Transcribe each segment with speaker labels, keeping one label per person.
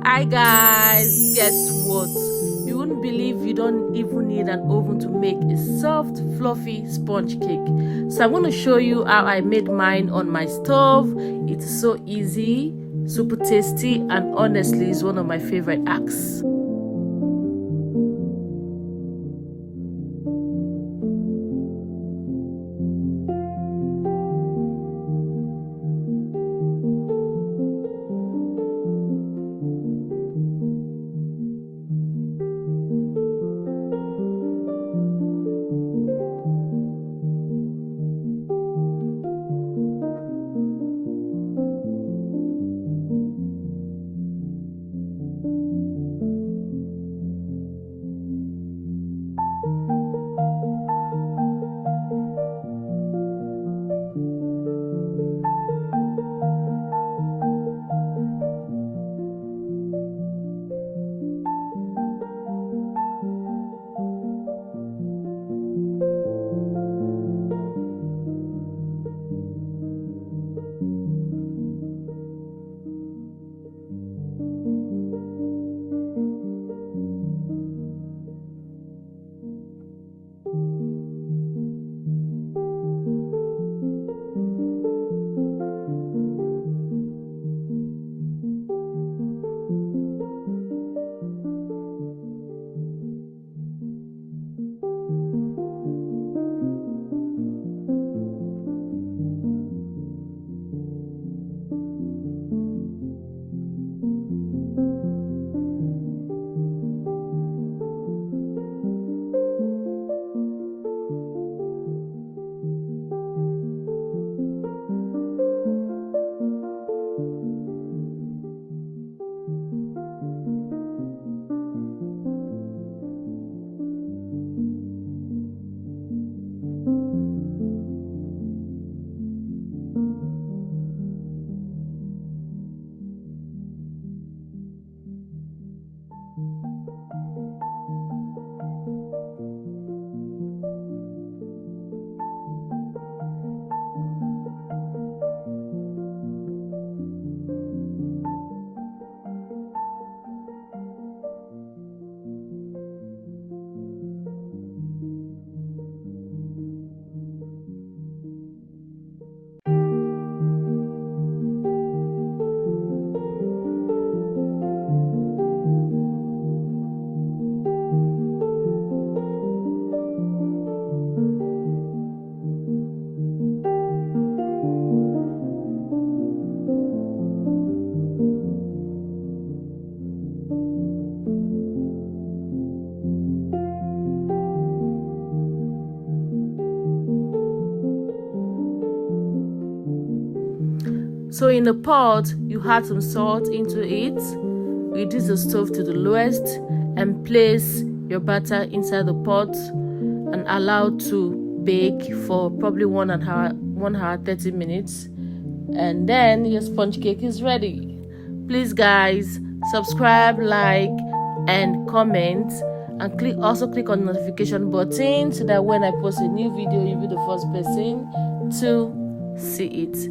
Speaker 1: Hi guys, guess what? You wouldn't believe you don't even need an oven to make a soft, fluffy sponge cake. So I'm going to show you how I made mine on my stove. It's so easy, super tasty, and honestly is one of my favorite acts. So in the pot, you add some salt into it, reduce the stove to the lowest, and place your batter inside the pot and allow to bake for probably 1 hour 30 minutes, and then your sponge cake is ready. Please guys, subscribe, like, and comment, and also click on the notification button so that when I post a new video, you'll be the first person to see it.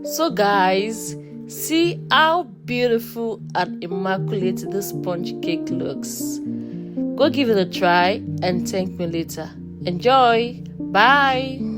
Speaker 1: So guys, see how beautiful and immaculate this sponge cake looks. Go give it a try and thank me later. Enjoy. Bye.